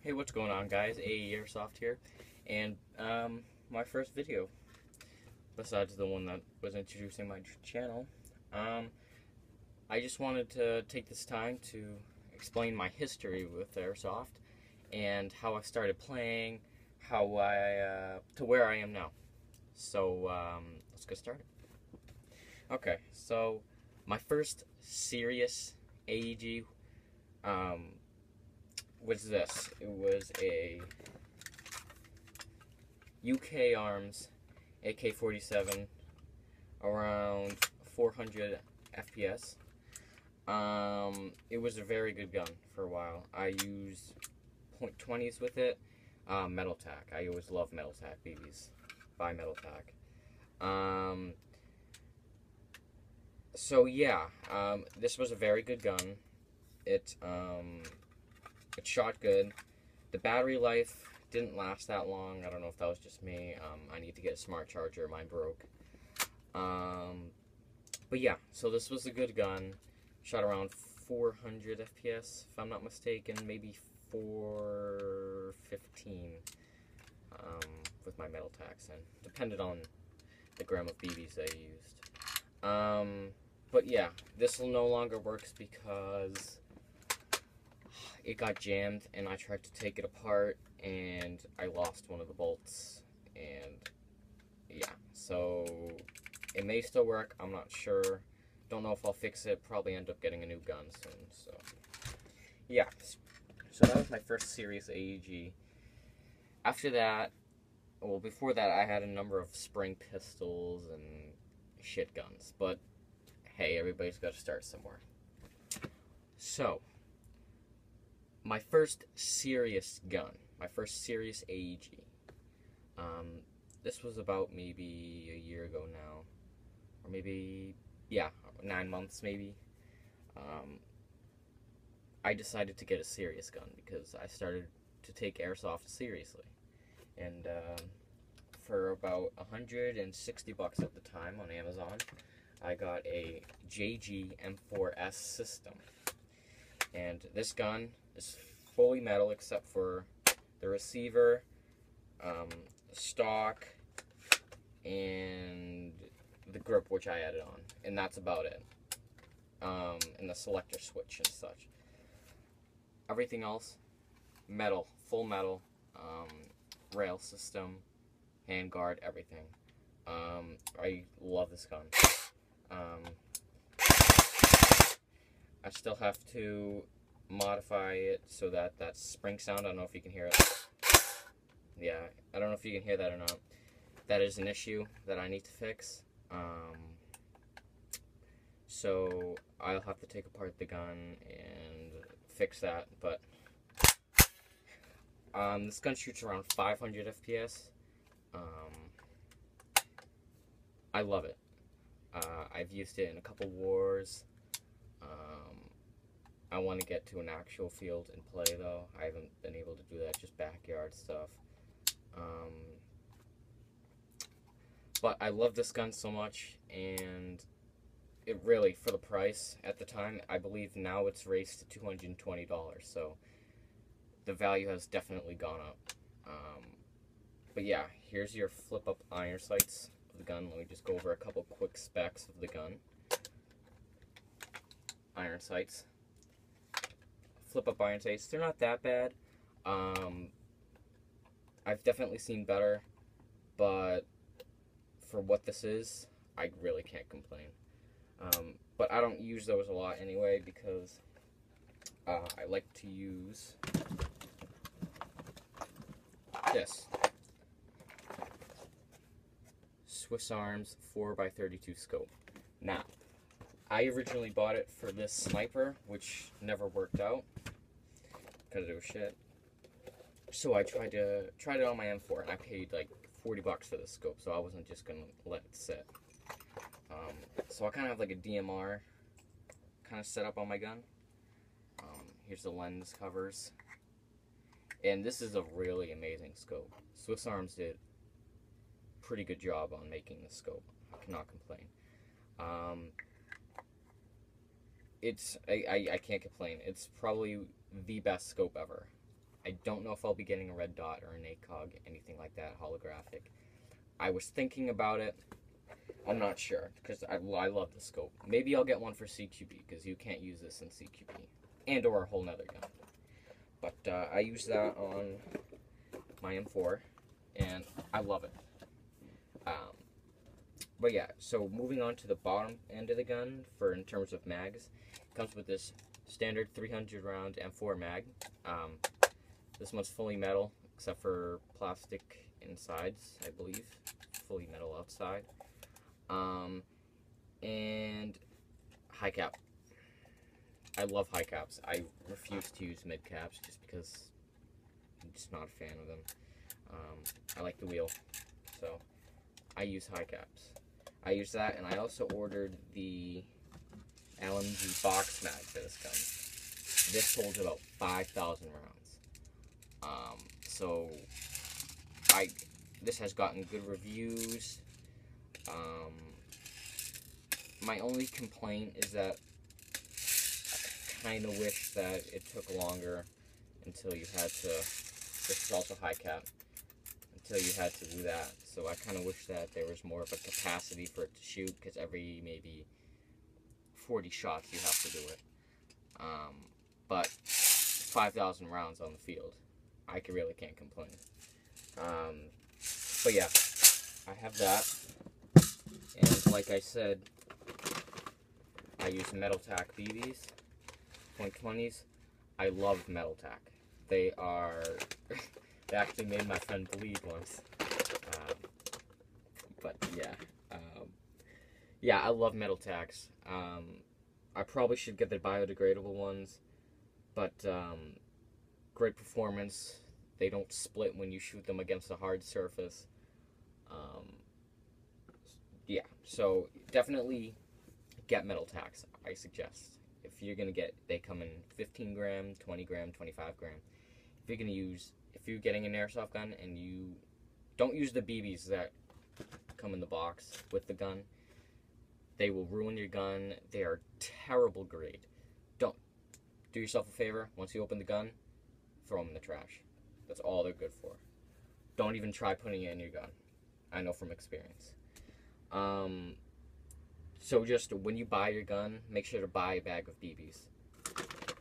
Hey, what's going on, guys? Airsoft here, and my first video, besides the one that was introducing my channel. I just wanted to take this time to explain my history with Airsoft and how I started playing, how I to where I am now. So let's get started. Okay, so my first serious AEG was this. It was a UK Arms AK-47 around 400 FPS. It was a very good gun for a while. I used .20s with it. Metal Tack. I always love Metal Tack BBs by Metal Tack. So yeah, this was a very good gun. It shot good. The battery life didn't last that long. I don't know if that was just me. I need to get a smart charger. Mine broke. But yeah, so this was a good gun. Shot around 400 FPS, if I'm not mistaken. Maybe 415 with my Metal Tacks, and depended on the gram of BBs I used. But yeah, this no longer works because it got jammed, and I tried to take it apart, and I lost one of the bolts, and yeah, so it may still work, I'm not sure, don't know if I'll fix it, probably end up getting a new gun soon, so yeah, so that was my first serious AEG. After that, well, before that, I had a number of spring pistols and shit guns, but hey, everybody's got to start somewhere. So my first serious gun, my first serious AEG, this was about maybe a year ago now, or maybe, yeah, 9 months maybe. I decided to get a serious gun because I started to take Airsoft seriously, and for about 160 bucks at the time on Amazon, I got a JG M4S system, and this gun is fully metal except for the receiver, stock, and the grip, which I added on, and that's about it. And the selector switch and such. Everything else, metal, full metal, rail system, handguard, everything. I love this gun. I still have to modify it so that spring sound, I don't know if you can hear it. Yeah, I don't know if you can hear that or not. That is an issue that I need to fix. So I'll have to take apart the gun and fix that, but this gun shoots around 500 FPS. I love it. I've used it in a couple wars. I want to get to an actual field and play, though. I haven't been able to do that, just backyard stuff. But I love this gun so much, and it really, for the price at the time, I believe now it's raised to $220, so the value has definitely gone up. But yeah, here's your flip-up iron sights of the gun. Let me just go over a couple quick specs of the gun. Iron sights. Flip-up iron sights, they're not that bad. I've definitely seen better, but for what this is, I really can't complain. But I don't use those a lot anyway because I like to use this Swiss Arms 4x32 scope. Now, I originally bought it for this sniper, which never worked out because it was shit. So I tried it on my M4, and I paid like 40 bucks for this scope, so I wasn't just gonna let it sit. So I kind of have like a DMR kind of set up on my gun. Here's the lens covers, and this is a really amazing scope. Swiss Arms did a pretty good job on making this scope. I cannot complain. I can't complain. It's probably the best scope ever. I don't know if I'll be getting a red dot or an ACOG, anything like that, holographic. I was thinking about it. I'm not sure, because I love the scope. Maybe I'll get one for CQB, because you can't use this in CQB, and or a whole nother gun. But I use that on my M4, and I love it. But yeah, so moving on to the bottom end of the gun, in terms of mags, it comes with this standard 300 round M4 mag. This one's fully metal, except for plastic insides, I believe. Fully metal outside. And high cap. I love high caps. I refuse to use mid caps just because I'm just not a fan of them. I like the wheel, so I use high caps. I use that, and I also ordered the LMG box mag for this gun. This holds about 5,000 rounds. So this has gotten good reviews. My only complaint is that I kind of wish that it took longer until you had to, this is also high cap, until you had to do that. So I kind of wish that there was more of a capacity for it to shoot, because every maybe 40 shots you have to do it. But 5,000 rounds on the field, I really can't complain. But yeah, I have that, and like I said, I use Metal Tack BBs, 2020s. I love Metal Tack. They actually made my friend bleed once. But yeah, I love Metal Tacks. I probably should get the biodegradable ones, but great performance. They don't split when you shoot them against a hard surface. Yeah, so definitely get Metal Tacks, I suggest. If you're gonna they come in 15 gram, 20 gram, 25 gram. If you're getting an airsoft gun and you don't use the BBs that come in the box with the gun, they will ruin your gun. They are terrible grade. Don't do yourself a favor. Once you open the gun, throw them in the trash. That's all they're good for. Don't even try putting it in your gun. I know from experience. So just when you buy your gun, make sure to buy a bag of BBs.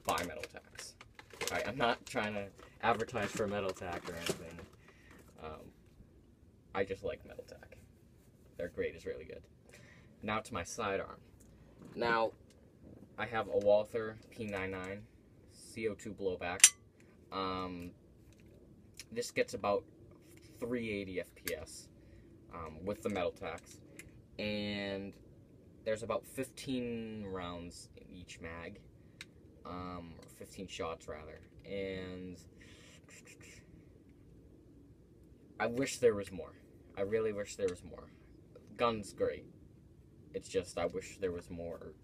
Buy Metal Tacks. Alright, I'm not trying to advertise for Metal Tack or anything. I just like Metal Tack. Their grade is really good. Now to my sidearm. Now, I have a Walther P99 CO2 blowback. This gets about 380 FPS with the Metal Tacks, and there's about 15 rounds in each mag, or 15 shots rather, and I wish there was more. I really wish there was more. Gun's great. It's just I wish there was more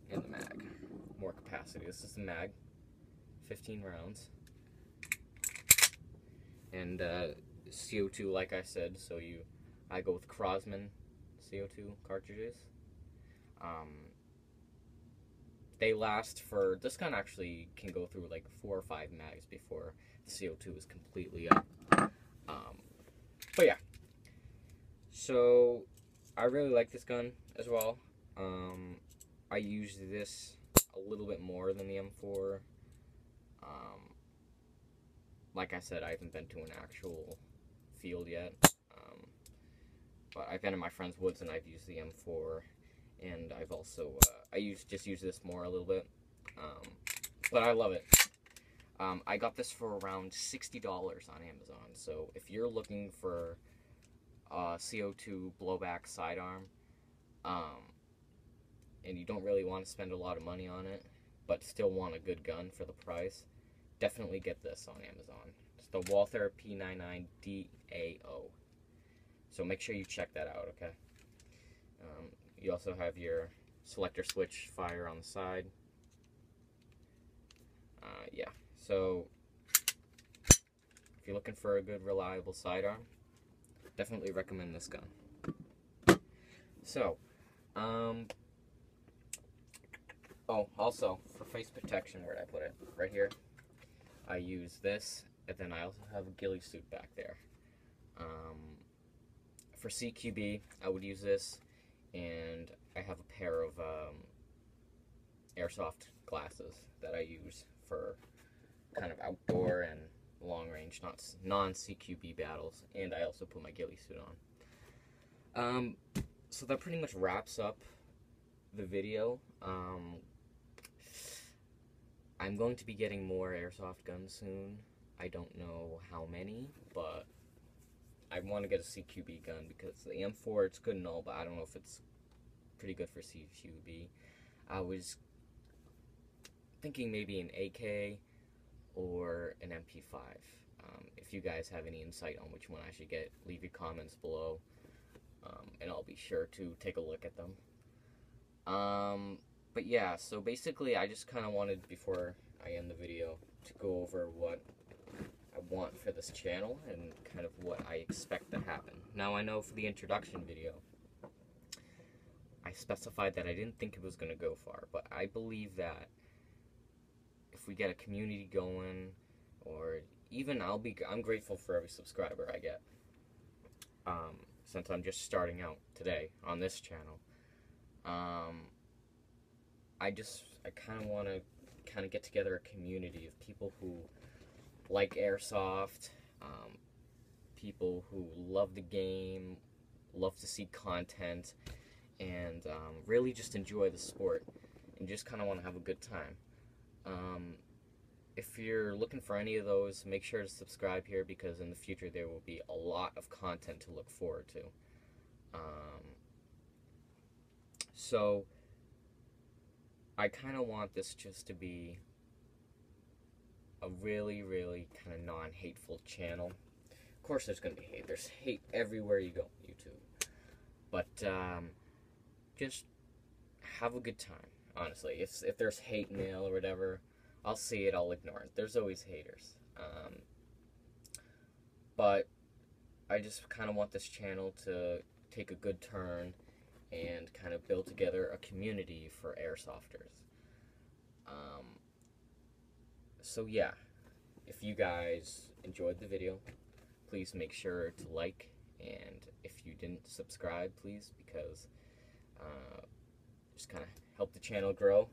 in the mag, more capacity. This is the mag, 15 rounds, and CO2, like I said. So I go with Crosman CO2 cartridges. They last for, this gun actually can go through like 4 or 5 mags before the CO2 is completely up. But yeah, so I really like this gun as well. I use this a little bit more than the M4. Like I said, I haven't been to an actual field yet, but I've been in my friend's woods and I've used the M4, and I've also just use this more a little bit, but I love it. I got this for around $60 on Amazon, so if you're looking for CO2 blowback sidearm, and you don't really want to spend a lot of money on it, but still want a good gun for the price, definitely get this on Amazon. It's the Walther P99 DAO. So make sure you check that out, okay? You also have your selector switch fire on the side. Yeah, so if you're looking for a good, reliable sidearm, definitely recommend this gun. So, oh, also, for face protection, where'd I put it? Right here. I use this, and then I also have a ghillie suit back there. For CQB, I would use this, and I have a pair of Airsoft glasses that I use for kind of outdoor and long range, non-CQB battles, and I also put my ghillie suit on. So that pretty much wraps up the video. I'm going to be getting more Airsoft guns soon. I don't know how many, but I want to get a CQB gun because the M4, it's good and all, but I don't know if it's pretty good for CQB. I was thinking maybe an AK or an MP5. If you guys have any insight on which one I should get, leave your comments below, and I'll be sure to take a look at them. But yeah, so basically I just kind of wanted, before I end the video, to go over what I want for this channel and kind of what I expect to happen. Now, I know for the introduction video, I specified that I didn't think it was going to go far, but I believe that if we get a community going, or even I'm grateful for every subscriber I get, since I'm just starting out today on this channel. I kind of want to get together a community of people who like Airsoft, people who love the game, love to see content, and really just enjoy the sport, and just kind of want to have a good time. If you're looking for any of those, make sure to subscribe here, because in the future there will be a lot of content to look forward to. So I kind of want this just to be a really, really kind of non-hateful channel. Of course there's going to be hate. There's hate everywhere you go on YouTube. But just have a good time, honestly. If there's hate mail or whatever, I'll see it, I'll ignore it. There's always haters. But I just kind of want this channel to take a good turn and kind of build together a community for Airsofters. So yeah, if you guys enjoyed the video, please make sure to like, and if you didn't subscribe, please, because just kind of help the channel grow.